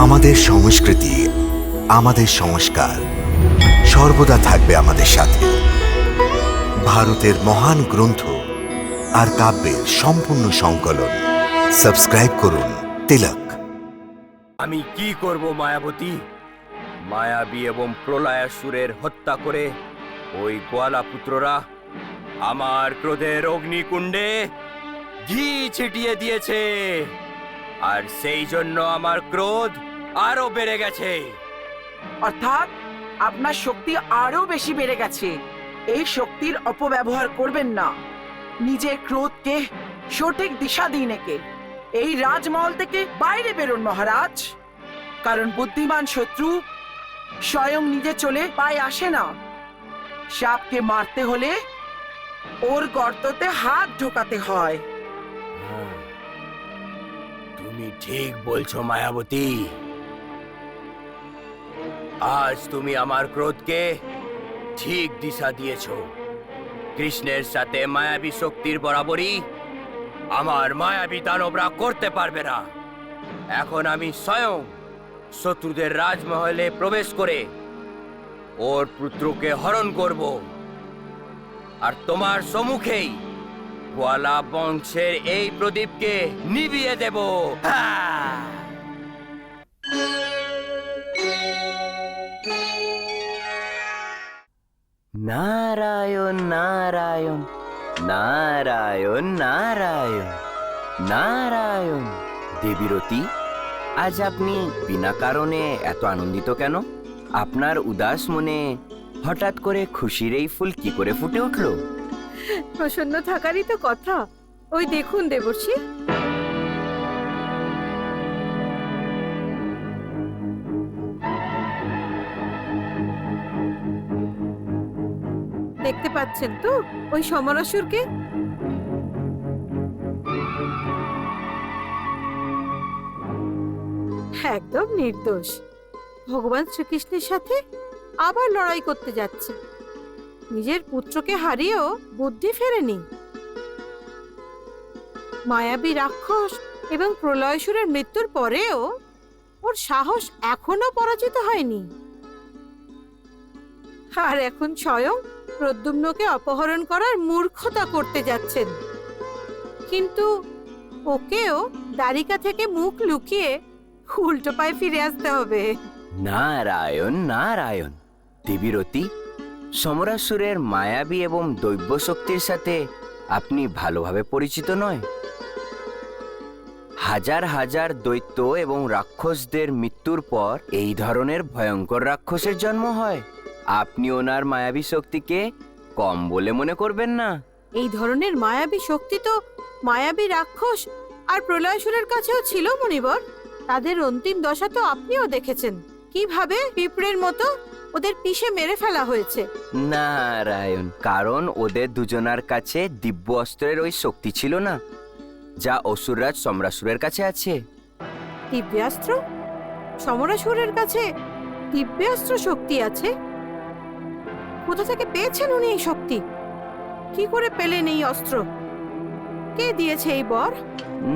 আমাদের সংস্কৃতি, আমাদের সংস্কার সর্বদা থাকবে আমাদের সাথে। ভারতের মহান গ্রন্থ আর কাব্যের সম্পূর্ণ সংকলন। সাবস্ক্রাইব করুন তিলক। আমি কি করব মায়াবতী? মায়াবী এবং প্রলয়াসুরের হত্যা করে ওই গোয়ালা পুত্ররা আমার ক্রোধের অগ্নিকুণ্ডে ঘি ছিটিয়ে দিয়েছে, আর সেই জন্য আমার ক্রোধ আরো বেড়ে গেছে। অর্থাৎ আপনার শক্তি আরো বেশি বেড়ে গেছে। এই শক্তির অপব্যবহার করবেন না। নিজের ক্রোধকে সঠিক দিশা দিন একে। এই রাজমহল থেকে বাইরে বেরোন মহারাজ, কারণ বুদ্ধিমান শত্রু স্বয়ং নিজে চলে পায়ে আসে না। সাপকে মারতে হলে ওর গর্ততে হাত ঢোকাতে হয়। তুমি ঠিক বলছো মায়াবতী। আজ তুমি আমার ক্রোধকে ঠিক দিশা দিয়েছো। কৃষ্ণের সাথে মায়াবী শক্তির বরাবরই আমার মায়াবী দানবরা করতে পারবে না। এখন আমি স্বয়ং শত্রুদের রাজমহলে প্রবেশ করে ওর পুত্রকে হরণ করব, আর তোমার সম্মুখেই গোয়ালা বংশের এই প্রদীপকে নিভিয়ে দেব। নারায়ণ নারায়ণ নারায়ণ নারায়ণ নারায়ণ। দেবীরতী, আজ আপনি বিনা কারণে এত আনন্দিত কেন? আপনার উদাস মনে হঠাৎ করে খুশির এই ফুল কি করে ফুটে উঠল? প্রসন্ন থাকারই তো কথা। ওই দেখুন দেবর্ষি, দেখতে পাচ্ছেন তো ওই সমরাসুরকে? একদম নির্দোষ। ভগবান শ্রীকৃষ্ণের সাথে আবার লড়াই করতে যাচ্ছে। নিজের পুত্রকে হারিয়েও বুদ্ধি ফেরেনি। মায়াবী রাক্ষস এবং প্রলয়সুরের মৃত্যুর পরেও ওর সাহস এখনো পরাজিত হয়নি। আর এখন স্বয়ং প্রদ্যুম্নকে অপহরণ করার মূর্খতা করতে যাচ্ছেন। কিন্তু ওকেও দ্বারিকা থেকে মুখ লুকিয়ে উল্টো পায়ে ফিরে আসতে হবে। নারায়ণ নারায়ণ। দেবীরতী, সমরাসুরের মায়াবী এবং দৈব্য শক্তির সাথে আপনি ভালোভাবে পরিচিত নয়। হাজার হাজার দৈত্য এবং রাক্ষসদের মৃত্যুর পর এই ধরনের ভয়ঙ্কর রাক্ষসের জন্ম হয়। আপনি ওনার মায়াবী শক্তিকে কম বলে মনে করবেন না। এই ধরনের মায়াবী শক্তি তো মায়াবী রাক্ষস আর প্রলয়সুরের কাছেও ছিল মুনিবর। তাদের অন্তিম দশা তো আপনিও দেখেছেন, কিভাবে পিঁপড়ের মতো ওদের পিষে মেরে ফেলা হয়েছে। নারায়ণ, কারণ ওদের দুজনার কাছে দিব্য অস্ত্রের ওই শক্তি ছিল না যা অসুররাজ সমরাসুরের কাছে আছে। দিব্যাস্ত্র? সমরাসুরের কাছে দিব্যাস্ত্র শক্তি আছে? কোথা থেকে পেয়েছেন উনি এই শক্তি? কি করে পেলেন এই অস্ত্র? কে দিয়েছে এই বর?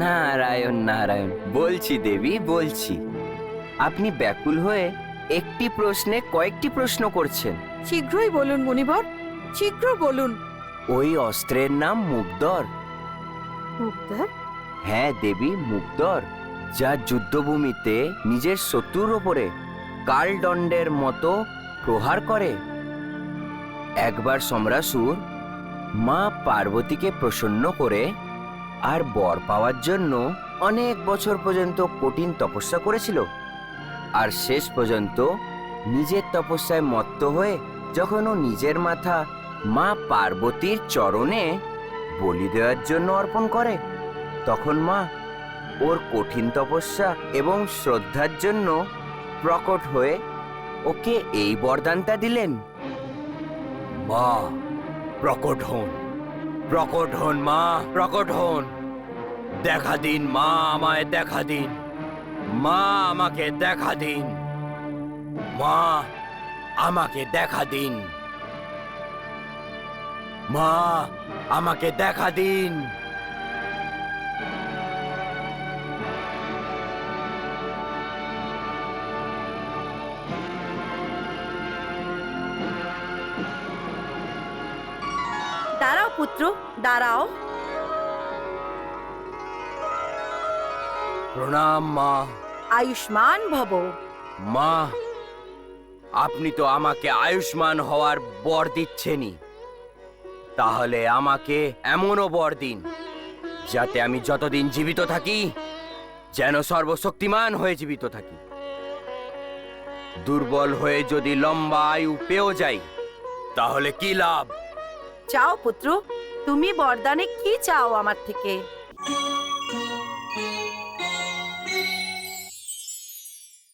নারায়ণ নারায়ণ, বলছি দেবী বলছি। আপনি ব্যাকুল হয়ে একটি প্রশ্নে কয়েকটি প্রশ্ন করছেন। শীঘ্রই বলুন মুনিবর, শীঘ্র বলুন। ওই অস্ত্রের নাম মুগদর। মুক্তার? হ্যাঁ দেবী, মুগদর, যা যুদ্ধভূমিতে নিজের শত্রুর ওপরে কালদণ্ডের মতো প্রহার করে। একবার সমরাসুর মা পার্বতীকে প্রসন্ন করে আর বর পাওয়ার জন্য অনেক বছর পর্যন্ত কঠিন তপস্যা করেছিল, আর শেষ পর্যন্ত নিজের তপস্যায় মত্ত হয়ে যখন ও নিজের মাথা মা পার্বতীর চরণে বলি দেওয়ার জন্য অর্পণ করে, তখন মা ওর কঠিন তপস্যা এবং শ্রদ্ধার জন্য প্রকট হয়ে ওকে এই বরদানটা দিলেন। মা প্রকট হন, প্রকট হন মা, প্রকট হন। দেখা দিন মা, আমায় দেখা দিন মা, আমাকে দেখা দিন মা, আমাকে দেখা দিন মা, আমাকে দেখা দিন। পুত্র, দাঁড়াও। প্রণাম মা। আয়ুষ্মান ভব। মা, আপনি তো আমাকে আয়ুষ্মান হওয়ার বর দিচ্ছেনই, তাহলে আমাকে এমনও বর দিন যাতে আমি যতদিন জীবিত থাকি যেন সর্বশক্তিমান হয়ে জীবিত থাকি। দুর্বল হয়ে যদি লম্বা আয়ু পেয়েও যাই তাহলে কি লাভ? চাও পুত্র, তুমি বরদানে কি চাও আমার থেকে?